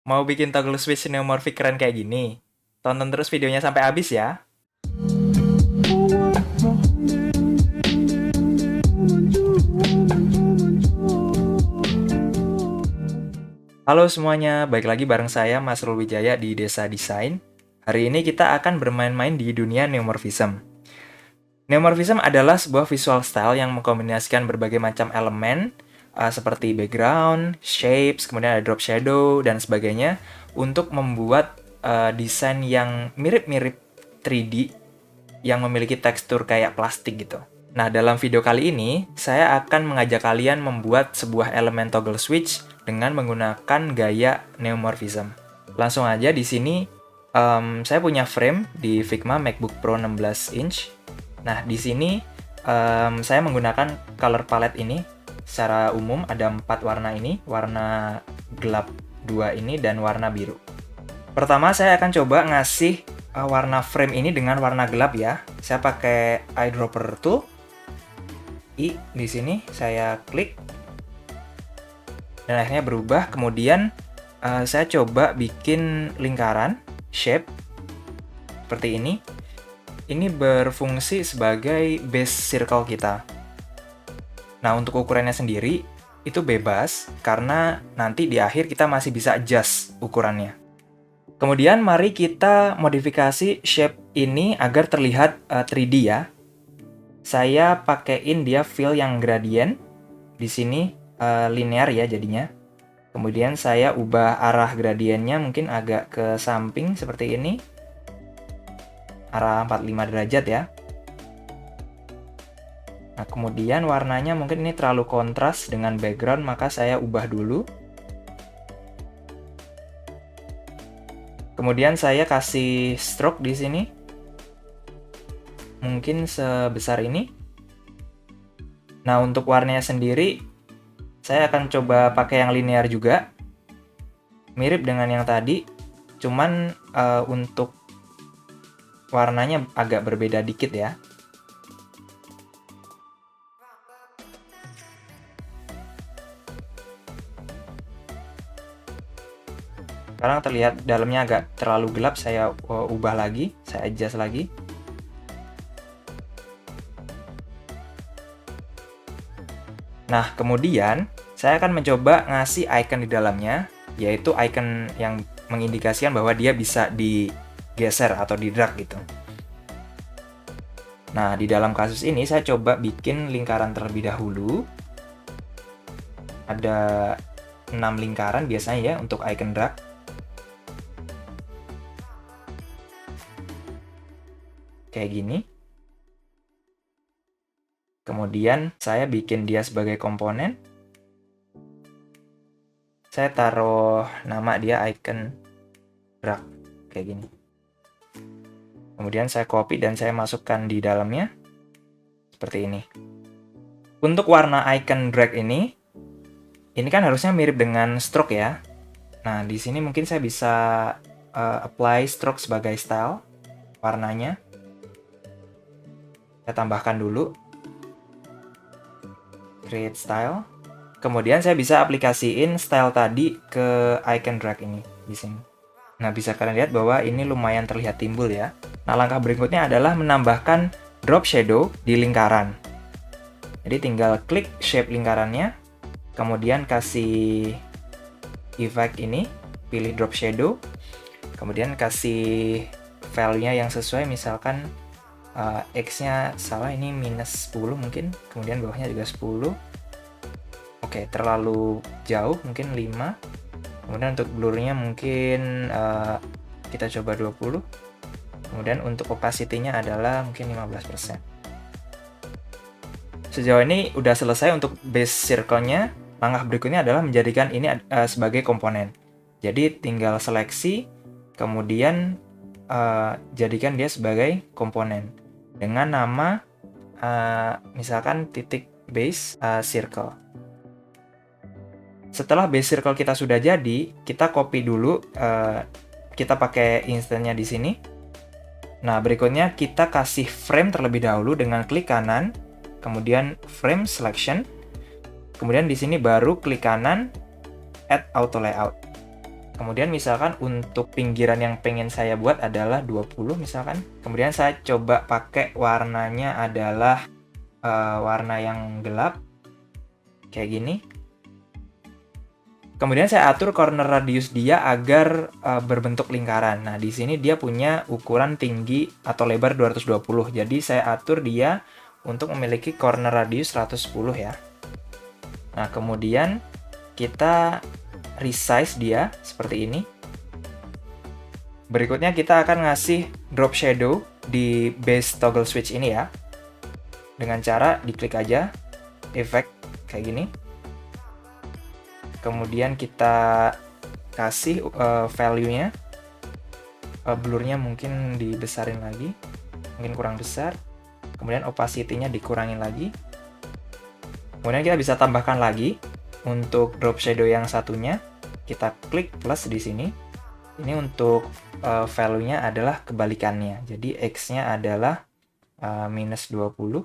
Mau bikin toggle switch neomorphic keren kayak gini? Tonton terus videonya sampai habis ya. Halo semuanya, balik lagi bareng saya Mas Rul Wijaya di Desa Desain. Hari ini kita akan bermain-main di dunia neomorphism. Neomorphism adalah sebuah visual style yang mengkombinasikan berbagai macam elemen seperti background, shapes, kemudian ada drop shadow, dan sebagainya untuk membuat desain yang mirip-mirip 3D yang memiliki tekstur kayak plastik gitu. Nah, dalam video kali ini, saya akan mengajak kalian membuat sebuah elemen toggle switch dengan menggunakan gaya neomorphism. Langsung aja di sini, saya punya frame di Figma MacBook Pro 16 inch. Nah, di sini saya menggunakan color palette ini. Secara umum ada 4 warna ini, warna gelap 2 ini, dan warna biru. Pertama, saya akan coba ngasih warna frame ini dengan warna gelap ya. Saya pakai eyedropper tool. Di sini saya klik dan akhirnya berubah. Kemudian saya coba bikin lingkaran shape seperti ini. Ini berfungsi sebagai base circle kita. Nah, untuk ukurannya sendiri itu bebas karena nanti di akhir kita masih bisa adjust ukurannya. Kemudian mari kita modifikasi shape ini agar terlihat 3D ya. Saya pakaiin dia fill yang gradient. Di sini linear ya jadinya. Kemudian saya ubah arah gradiennya mungkin agak ke samping seperti ini. Arah 45 derajat ya. Nah, kemudian warnanya mungkin ini terlalu kontras dengan background, maka saya ubah dulu. Kemudian saya kasih stroke di sini. Mungkin sebesar ini. Nah, untuk warnanya sendiri, saya akan coba pakai yang linear juga. Mirip dengan yang tadi, cuman untuk warnanya agak berbeda dikit ya. Sekarang terlihat dalamnya agak terlalu gelap, saya ubah lagi, saya adjust lagi. Nah, kemudian saya akan mencoba ngasih icon di dalamnya, yaitu icon yang mengindikasikan bahwa dia bisa digeser atau di-drag gitu. Nah, di dalam kasus ini saya coba bikin lingkaran terlebih dahulu. Ada 6 lingkaran biasanya ya untuk icon drag. Kayak gini. Kemudian saya bikin dia sebagai komponen. Saya taruh nama dia icon drag kayak gini. Kemudian saya copy dan saya masukkan di dalamnya seperti ini. Untuk warna icon drag ini kan harusnya mirip dengan stroke ya. Nah, di sini mungkin saya bisa apply stroke sebagai style warnanya. Saya tambahkan dulu. Create style. Kemudian saya bisa aplikasiin style tadi ke icon drag ini di sini. Nah, bisa kalian lihat bahwa ini lumayan terlihat timbul ya. Nah, langkah berikutnya adalah menambahkan drop shadow di lingkaran. Jadi tinggal klik shape lingkarannya, kemudian kasih effect ini, pilih drop shadow, kemudian kasih value-nya yang sesuai, misalkan X-nya salah, ini minus 10 mungkin, kemudian bawahnya juga 10. Oke, terlalu jauh, mungkin 5. Kemudian untuk blur-nya mungkin kita coba 20. Kemudian untuk opacity-nya adalah mungkin 15%. Sejauh ini udah selesai untuk base circle-nya. Langkah berikutnya adalah menjadikan ini sebagai komponen. Jadi tinggal seleksi, kemudian jadikan dia sebagai komponen dengan nama misalkan titik base circle. Setelah base circle kita sudah jadi, kita copy dulu, kita pakai instance-nya di sini. Nah, berikutnya kita kasih frame terlebih dahulu dengan klik kanan, kemudian frame selection, kemudian di sini baru klik kanan add auto layout. Kemudian misalkan untuk pinggiran yang pengen saya buat adalah 20 misalkan. Kemudian saya coba pakai warnanya adalah warna yang gelap kayak gini. Kemudian saya atur corner radius dia agar berbentuk lingkaran. Nah, di sini dia punya ukuran tinggi atau lebar 220. Jadi saya atur dia untuk memiliki corner radius 110 ya. Nah, kemudian kita resize dia seperti ini. Berikutnya kita akan ngasih drop shadow di base toggle switch ini ya. Dengan cara diklik aja efek kayak gini. Kemudian kita kasih value-nya. Blur-nya mungkin dibesarin lagi. Mungkin kurang besar. Kemudian opacity-nya dikurangin lagi. Kemudian kita bisa tambahkan lagi untuk drop shadow yang satunya. Kita klik plus di sini. Ini untuk value-nya adalah kebalikannya. Jadi X-nya adalah minus 20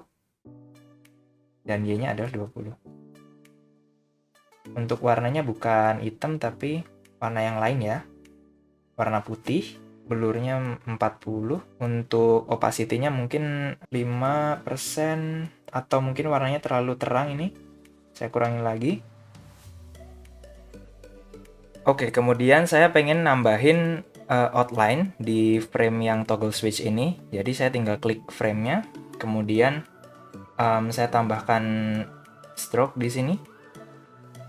dan Y-nya adalah 20. Untuk warnanya bukan hitam tapi warna yang lain ya. Warna putih, blur-nya 40. Untuk opacity-nya mungkin 5% atau mungkin warnanya terlalu terang ini. Saya kurangin lagi. Oke, kemudian saya pengen nambahin outline di frame yang toggle switch ini. Jadi saya tinggal klik frame-nya, kemudian saya tambahkan stroke di sini.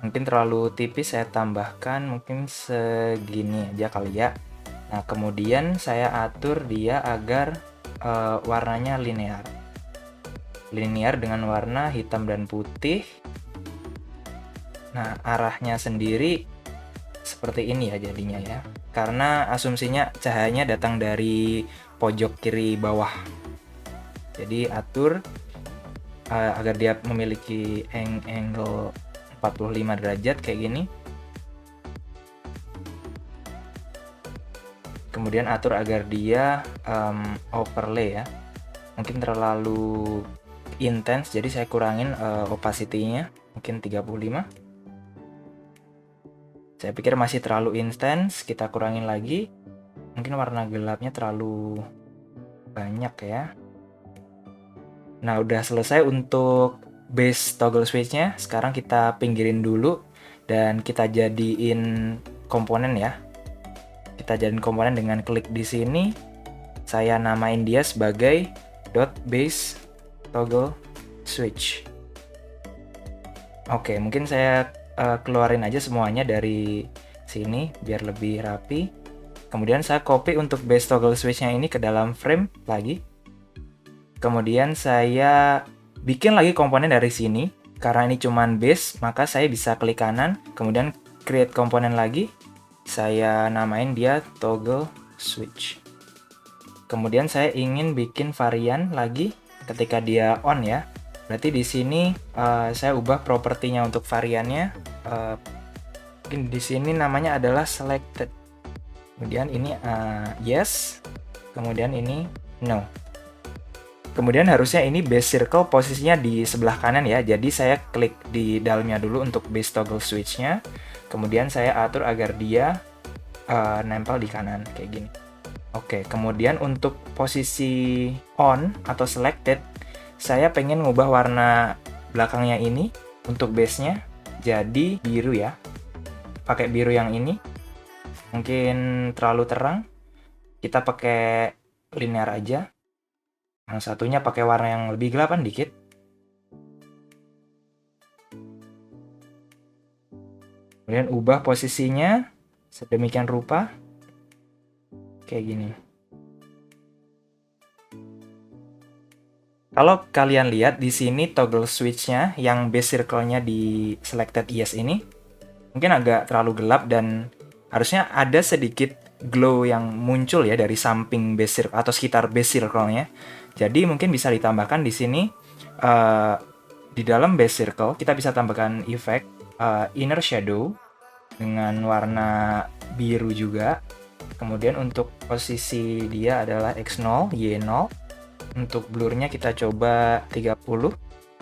Mungkin terlalu tipis, saya tambahkan mungkin segini aja kali ya. Nah, kemudian saya atur dia agar warnanya linear. Linear dengan warna hitam dan putih. Nah, arahnya sendiri seperti ini ya jadinya ya. Karena asumsinya cahayanya datang dari pojok kiri bawah. Jadi atur agar dia memiliki angle 45 derajat kayak gini. Kemudian atur agar dia overlay ya. Mungkin terlalu intens, jadi saya kurangin opacity-nya mungkin 35. Saya pikir masih terlalu intens, kita kurangin lagi. Mungkin warna gelapnya terlalu banyak ya. Nah, udah selesai untuk base toggle switch-nya. Sekarang kita pinggirin dulu dan kita jadiin komponen ya. Kita jadiin komponen dengan klik di sini. Saya namain dia sebagai .base toggle switch. Oke, mungkin saya keluarin aja semuanya dari sini biar lebih rapi. Kemudian saya copy untuk base toggle switch-nya ini ke dalam frame lagi. Kemudian saya bikin lagi komponen dari sini. Karena ini cuman base, maka saya bisa klik kanan, kemudian create komponen lagi. Saya namain dia toggle switch. Kemudian saya ingin bikin varian lagi ketika dia on ya. Berarti di sini saya ubah propertinya untuk variannya. Mungkin di sini namanya adalah selected. Kemudian ini yes. Kemudian ini no. Kemudian harusnya ini base circle posisinya di sebelah kanan ya. Jadi saya klik di dalamnya dulu untuk base toggle switch-nya. Kemudian saya atur agar dia nempel di kanan kayak gini. Oke, kemudian untuk posisi on atau selected, saya pengen ngubah warna belakangnya ini untuk base-nya jadi biru ya. Pakai biru yang ini. Mungkin terlalu terang. Kita pakai linear aja. Yang satunya pakai warna yang lebih gelapan dikit. Kemudian ubah posisinya sedemikian rupa. Kayak gini. Kalau kalian lihat di sini toggle switch-nya yang base circle-nya di selected yes ini mungkin agak terlalu gelap dan harusnya ada sedikit glow yang muncul ya dari samping base circle atau sekitar base circle-nya. Jadi mungkin bisa ditambahkan di sini di dalam base circle kita bisa tambahkan efek inner shadow dengan warna biru juga. Kemudian untuk posisi dia adalah X0, Y0. Untuk blurnya kita coba 30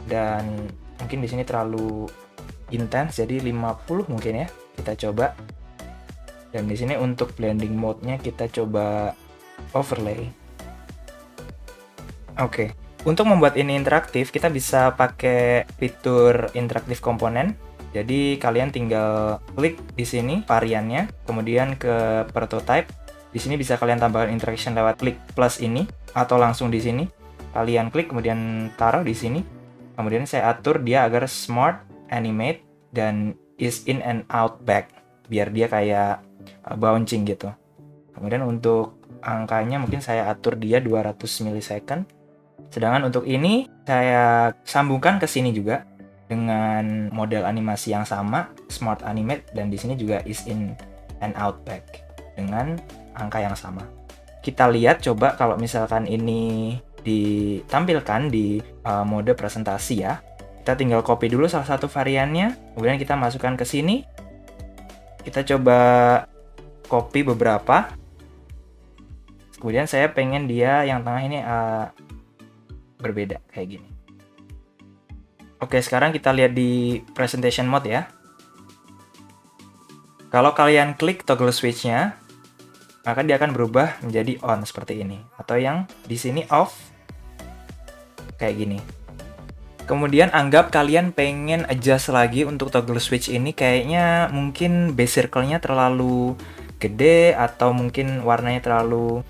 dan mungkin di sini terlalu intens jadi 50 mungkin ya. Kita coba. Dan di sini untuk blending mode-nya kita coba overlay. Oke. Untuk membuat ini interaktif, kita bisa pakai fitur interaktif komponen. Jadi kalian tinggal klik di sini variannya, kemudian ke prototype. Di sini bisa kalian tambahkan interaction lewat klik plus ini atau langsung di sini. Kalian klik kemudian taruh di sini. Kemudian saya atur dia agar smart, animate, dan is in and out back. Biar dia kayak bouncing gitu. Kemudian untuk angkanya mungkin saya atur dia 200 millisecond. Sedangkan untuk ini saya sambungkan ke sini juga dengan model animasi yang sama, Smart Animate, dan di sini juga is in and out back dengan angka yang sama. Kita lihat coba kalau misalkan ini ditampilkan di mode presentasi ya. Kita tinggal copy dulu salah satu variannya, kemudian kita masukkan ke sini. Kita coba copy beberapa. Kemudian saya pengen dia yang tengah ini berbeda kayak gini. Oke, sekarang kita lihat di presentation mode ya. Kalau kalian klik toggle switch-nya, maka dia akan berubah menjadi on seperti ini. Atau yang di sini off kayak gini. Kemudian anggap kalian pengen adjust lagi untuk toggle switch ini, kayaknya mungkin base circle-nya terlalu gede atau mungkin warnanya terlalu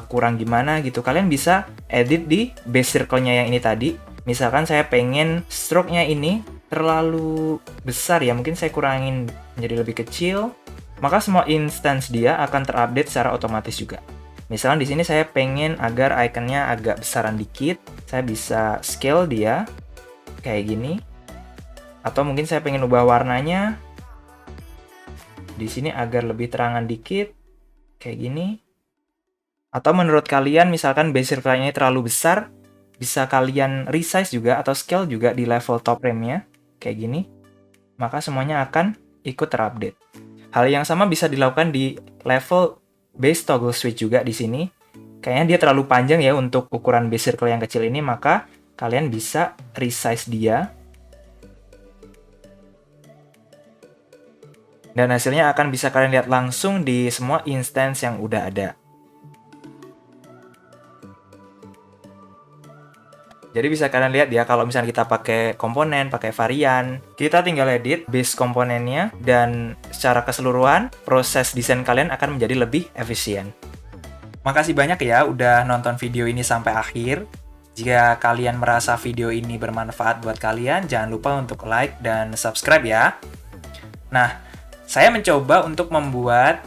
kurang gimana gitu. Kalian bisa edit di base circle-nya yang ini tadi. Misalkan saya pengen stroke-nya ini terlalu besar ya, mungkin saya kurangin menjadi lebih kecil. Maka semua instance dia akan terupdate secara otomatis juga. Misalkan di sini saya pengen agar ikonnya agak besaran dikit, saya bisa scale dia kayak gini. Atau mungkin saya pengen ubah warnanya di sini agar lebih terangan dikit kayak gini. Atau menurut kalian misalkan base circle-nya terlalu besar, bisa kalian resize juga atau scale juga di level top frame-nya kayak gini. Maka semuanya akan ikut terupdate. Hal yang sama bisa dilakukan di level base toggle switch juga di sini. Kayaknya dia terlalu panjang ya untuk ukuran base circle yang kecil ini, maka kalian bisa resize dia. Dan hasilnya akan bisa kalian lihat langsung di semua instance yang udah ada. Jadi bisa kalian lihat ya, kalau misalnya kita pakai komponen, pakai varian, kita tinggal edit base komponennya, dan secara keseluruhan proses desain kalian akan menjadi lebih efisien. Makasih banyak ya udah nonton video ini sampai akhir. Jika kalian merasa video ini bermanfaat buat kalian, jangan lupa untuk like dan subscribe ya. Nah, saya mencoba untuk membuat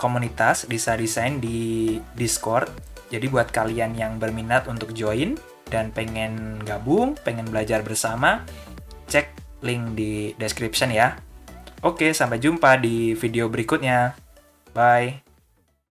komunitas Desa Desain di Discord. Jadi buat kalian yang berminat untuk join dan pengen gabung, pengen belajar bersama, cek link di description ya. Oke, sampai jumpa di video berikutnya. Bye.